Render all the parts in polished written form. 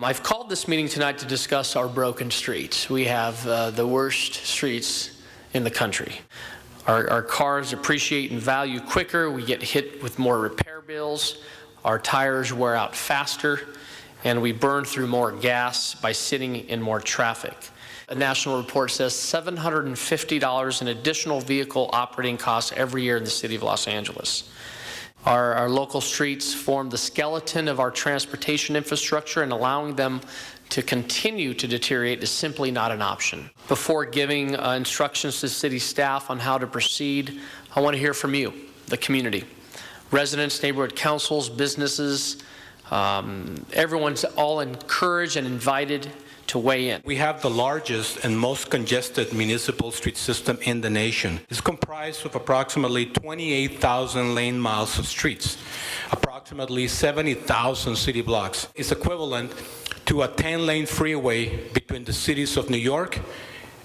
I've called this meeting tonight to discuss our broken streets. We have the worst streets in the country. Our cars appreciate in value quicker. We get hit with more repair bills. Our tires wear out faster, and we burn through more gas by sitting in more traffic. A national report says $750 in additional vehicle operating costs every year in the city of Los Angeles. Our local streets form the skeleton of our transportation infrastructure, and allowing them to continue to deteriorate is simply not an option. Before giving instructions to city staff on how to proceed, I want to hear from you, the community. Residents, neighborhood councils, businesses, everyone's all encouraged and invited to weigh in. We have the largest and most congested municipal street system in the nation. It's comprised of approximately 28,000 lane miles of streets, approximately 70,000 city blocks. It's equivalent to a 10-lane freeway between the cities of New York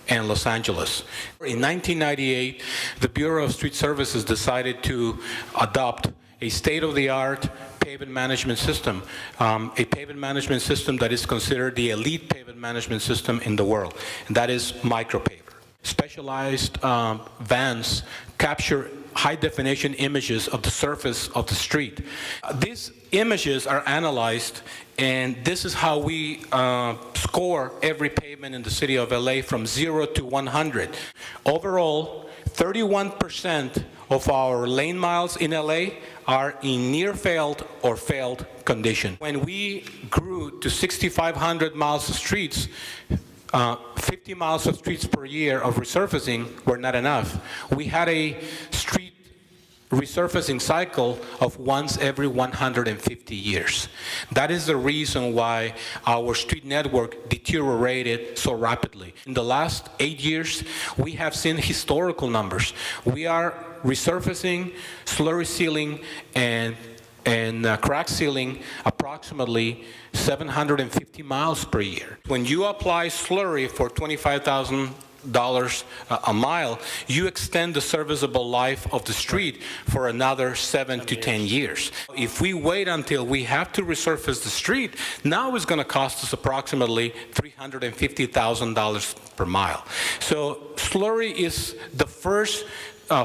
and Los Angeles. In 1998, the Bureau of Street Services decided to adopt a state-of-the-art pavement management system, a pavement management system that is considered the elite pavement management system in the world, and that is micropaver. Specialized vans capture high-definition images of the surface of the street. These images are analyzed, and this is how we score every pavement in the city of LA from 0 to 100. Overall, 31% of our lane miles in LA are in near failed or failed condition. When we grew to 6,500 miles of streets, 50 miles of streets per year of resurfacing were not enough. We had a street resurfacing cycle of once every 150 years. That is the reason why our street network deteriorated so rapidly. In the last 8 years, we have seen historical numbers. We are resurfacing, slurry sealing, and crack sealing approximately 750 miles per year. When you apply slurry for $25,000 a mile, you extend the serviceable life of the street for another 7 to 10 years. If we wait until we have to resurface the street, now it's going to cost us approximately $350,000 per mile. So slurry is the first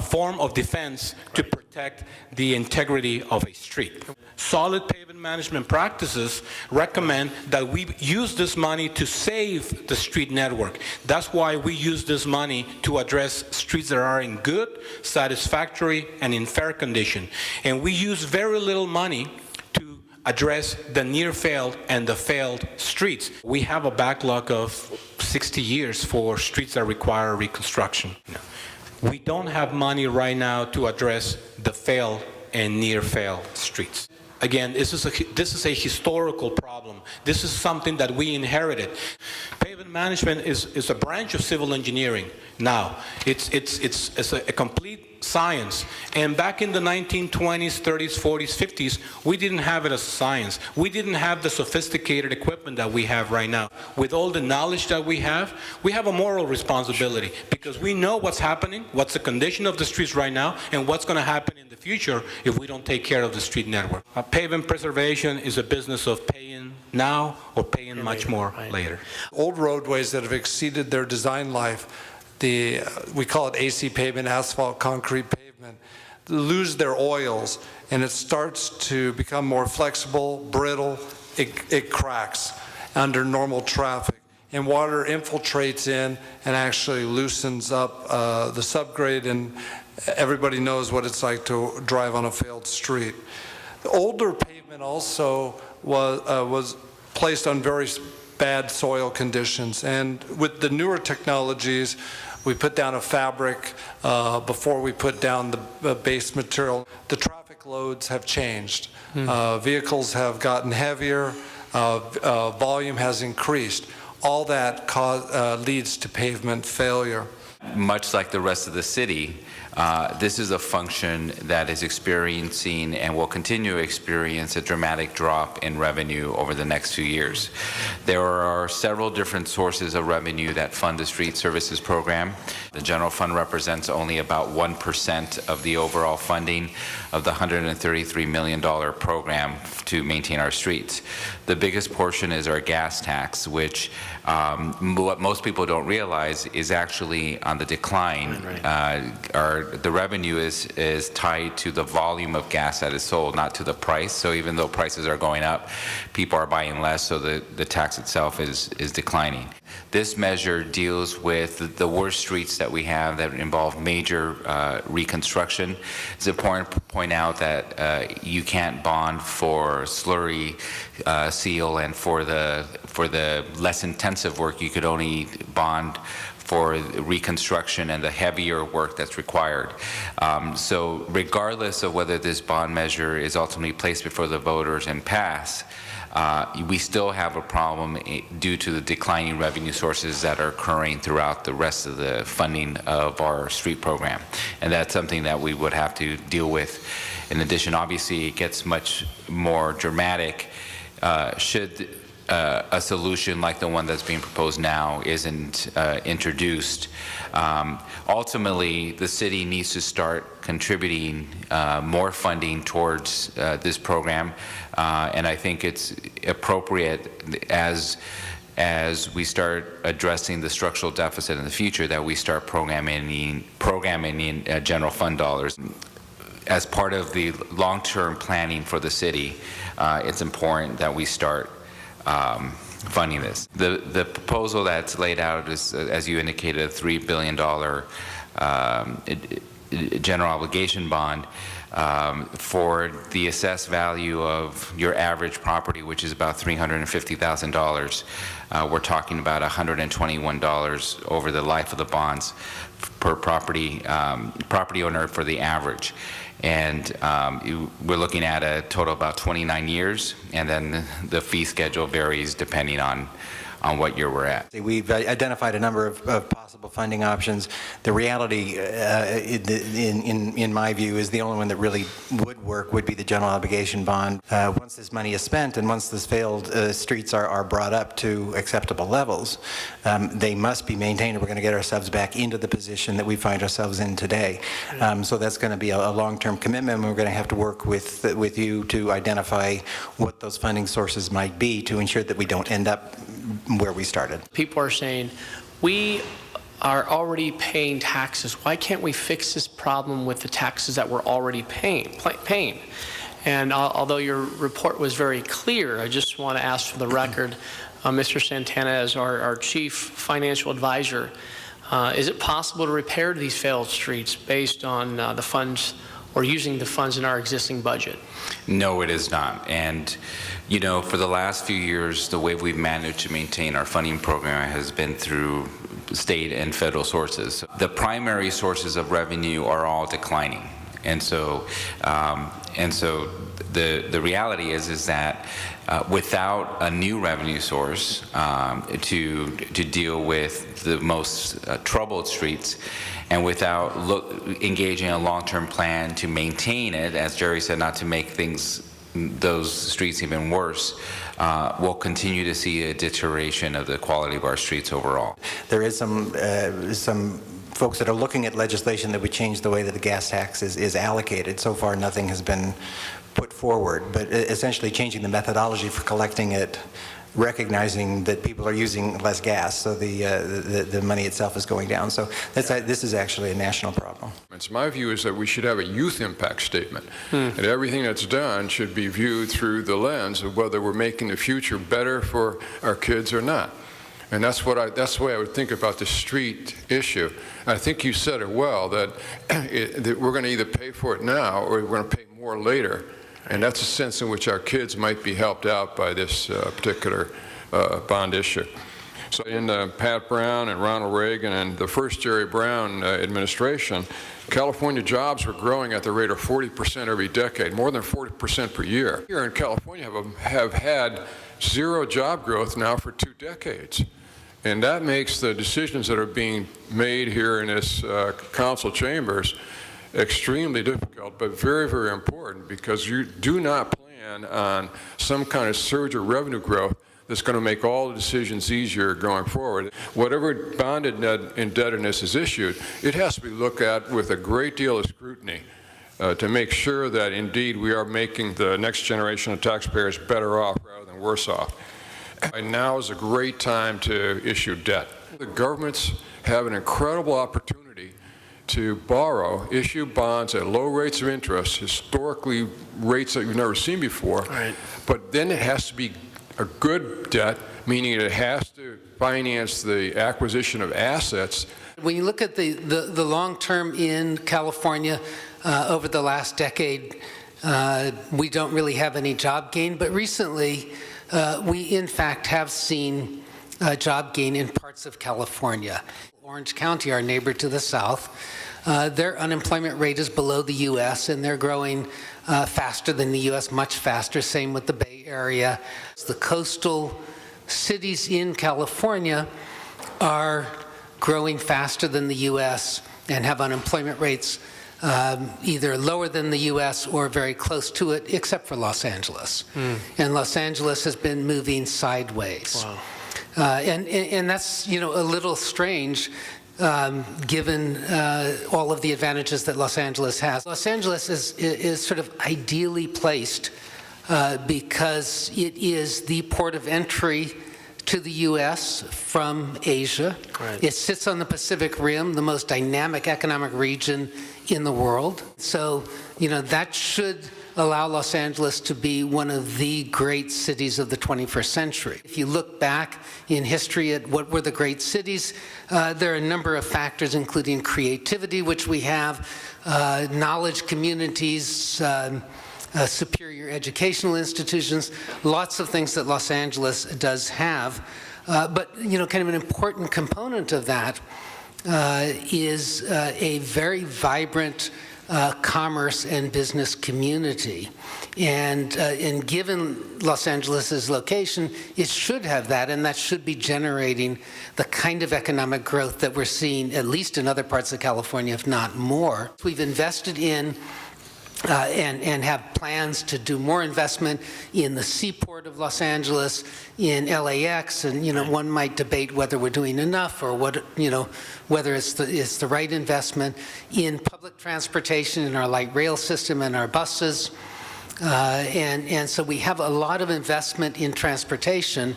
form of defense to protect the integrity of a street. Solid pavement management practices recommend that we use this money to save the street network. That's why we use this money to address streets that are in good, satisfactory, and in fair condition. And we use very little money to address the near failed and the failed streets. We have a backlog of 60 years for streets that require reconstruction. We don't have money right now to address the failed and near failed streets. Again, this is a historical problem. This is something that we inherited. Pavement management is a branch of civil engineering now. It's a complete science. And back in the 1920s, 30s, 40s, 50s, we didn't have it as science. We didn't have the sophisticated equipment that we have right now. With all the knowledge that we have a moral responsibility because we know what's happening, what's the condition of the streets right now, and what's going to happen in the future if we don't take care of the street network. Pavement preservation is a business of paying now or paying much more later. Old roadways that have exceeded their design life, we call it AC pavement, asphalt, concrete pavement, lose their oils, and it starts to become more flexible, brittle, it cracks under normal traffic. And water infiltrates in and actually loosens up the subgrade, and everybody knows what it's like to drive on a failed street. The older pavement also was placed on very bad soil conditions, and with the newer technologies, we put down a fabric before we put down the base material. The traffic loads have changed. Vehicles have gotten heavier, volume has increased. All that leads to pavement failure. Much like the rest of the city, This is a function that is experiencing and will continue to experience a dramatic drop in revenue over the next few years. There are several different sources of revenue that fund the street services program. The general fund represents only about 1% of the overall funding of the $133 million program to maintain our streets. The biggest portion is our gas tax, which what most people don't realize is actually on the decline. The revenue is tied to the volume of gas that is sold, not to the price. So even though prices are going up, people are buying less, so the tax itself is declining. This measure deals with the worst streets that we have that involve major reconstruction. It's important to point out that you can't bond for slurry seal, and for the less intensive work, you could only bond for reconstruction and the heavier work that's required. So regardless of whether this bond measure is ultimately placed before the voters and passed, we still have a problem due to the declining revenue sources that are occurring throughout the rest of the funding of our street program. And that's something that we would have to deal with. In addition, obviously, it gets much more dramatic should a solution like the one that's being proposed now isn't introduced. Ultimately, the city needs to start contributing more funding towards this program, and I think it's appropriate as we start addressing the structural deficit in the future that we start programming in general fund dollars. As part of the long-term planning for the city, it's important that we start funding this. The proposal that's laid out is, as you indicated, a $3 billion general obligation bond for the assessed value of your average property, which is about $350,000. We're talking about $121 over the life of the bonds per property owner for the average. And we're looking at a total of about 29 years, and then the fee schedule varies depending on what year we're at. We've identified a number of possible funding options. The reality, in my view, is the only one that really would work would be the general obligation bond. Once this money is spent and once this failed streets are brought up to acceptable levels, they must be maintained, and we're going to get ourselves back into the position that we find ourselves in today. So that's going to be a long-term commitment, and we're going to have to work with you to identify what those funding sources might be to ensure that we don't end up where we started. People are saying, we are already paying taxes. Why can't we fix this problem with the taxes that we're already paying? And although your report was very clear, I just want to ask for the record, Mr. Santana, as our chief financial advisor, is it possible to repair these failed streets based on the funds or using the funds in our existing budget? No, it is not. And you know, for the last few years, the way we've managed to maintain our funding program has been through state and federal sources. The primary sources of revenue are all declining. And so the reality is that without a new revenue source to deal with the most troubled streets, and without engaging a long-term plan to maintain it, as Gerry said, not to make those streets even worse, we'll continue to see a deterioration of the quality of our streets overall. There is some folks that are looking at legislation that would change the way that the gas tax is allocated. So far, nothing has been put forward, but essentially changing the methodology for collecting it, recognizing that people are using less gas, so the money itself is going down. So this is actually a national problem. My view is that we should have a youth impact statement, and everything that's done should be viewed through the lens of whether we're making the future better for our kids or not. And that's the way I would think about the street issue. I think you said it well, that we're going to either pay for it now or we're going to pay more later. And that's a sense in which our kids might be helped out by this particular bond issue. So in Pat Brown and Ronald Reagan and the first Jerry Brown administration, California jobs were growing at the rate of 40% every decade, more than 40% per year. Here in California have had zero job growth now for 2 decades. And that makes the decisions that are being made here in this council chambers extremely difficult, but very, very important, because you do not plan on some kind of surge of revenue growth that's going to make all the decisions easier going forward. Whatever bond indebtedness is issued, it has to be looked at with a great deal of scrutiny to make sure that indeed we are making the next generation of taxpayers better off rather than worse off. And now is a great time to issue debt. The governments have an incredible opportunity to borrow, issue bonds at low rates of interest, historically rates that you've never seen before. Right. But then it has to be a good debt, meaning it has to finance the acquisition of assets. When you look at the long term in California over the last decade, we don't really have any job gain, but recently we in fact have seen job gain in parts of California. Orange County, our neighbor to the south, their unemployment rate is below the U.S. and they're growing faster than the U.S., much faster. Same with the Bay Area. The coastal cities in California are growing faster than the U.S. and have unemployment rates either lower than the U.S. or very close to it, except for Los Angeles. And Los Angeles has been moving sideways. Wow. And that's, a little strange given all of the advantages that Los Angeles has. Los Angeles is sort of ideally placed because it is the port of entry to the U.S. from Asia. Right. It sits on the Pacific Rim, the most dynamic economic region in the world. So, that should allow Los Angeles to be one of the great cities of the 21st century. If you look back in history at what were the great cities, there are a number of factors, including creativity, which we have, knowledge communities, superior educational institutions, lots of things that Los Angeles does have. But, kind of an important component of that is a very vibrant commerce and business community. And given Los Angeles's location, it should have that, and that should be generating the kind of economic growth that we're seeing, at least in other parts of California, if not more. We've invested in and have plans to do more investment in the seaport of Los Angeles, in LAX, and one might debate whether we're doing enough or whether it's the right investment in public transportation, in our light rail system and our buses, and so we have a lot of investment in transportation.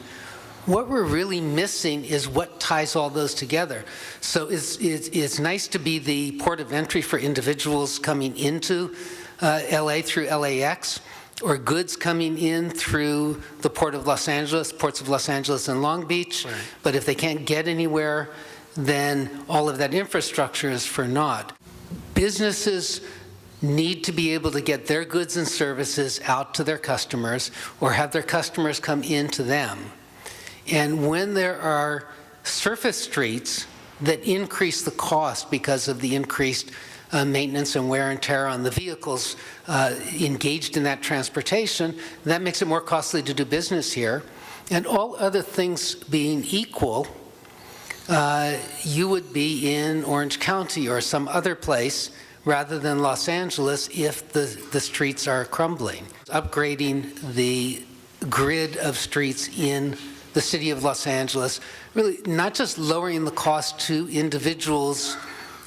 What we're really missing is what ties all those together. So it's nice to be the port of entry for individuals coming into LA through LAX, or goods coming in through the Port of Los Angeles, ports of Los Angeles and Long Beach. Right. But if they can't get anywhere, then all of that infrastructure is for naught. Businesses need to be able to get their goods and services out to their customers, or have their customers come into them. And when there are surface streets that increase the cost because of the increased maintenance and wear and tear on the vehicles engaged in that transportation, that makes it more costly to do business here. And all other things being equal, you would be in Orange County or some other place rather than Los Angeles if the streets are crumbling. Upgrading the grid of streets in the city of Los Angeles, really not just lowering the cost to individuals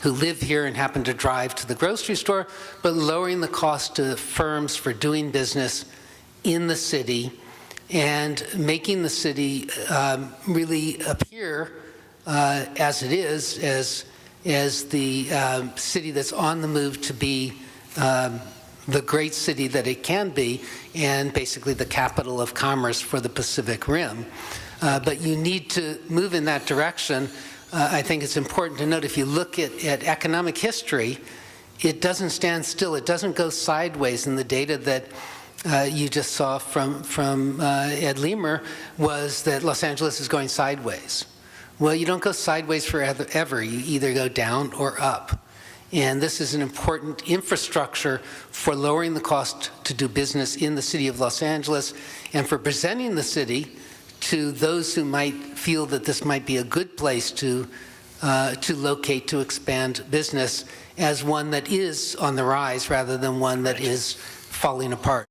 who live here and happen to drive to the grocery store, but lowering the cost to firms for doing business in the city and making the city really appear as it is, as the city that's on the move to be the great city that it can be, and basically the capital of commerce for the Pacific Rim. But you need to move in that direction. I think it's important to note, if you look at economic history, it doesn't stand still. It doesn't go sideways. And the data that you just saw from Ed Leamer was that Los Angeles is going sideways. Well, you don't go sideways forever. You either go down or up. And this is an important infrastructure for lowering the cost to do business in the city of Los Angeles, and for presenting the city to those who might feel that this might be a good place to to locate, to expand business as one that is on the rise rather than one that is falling apart.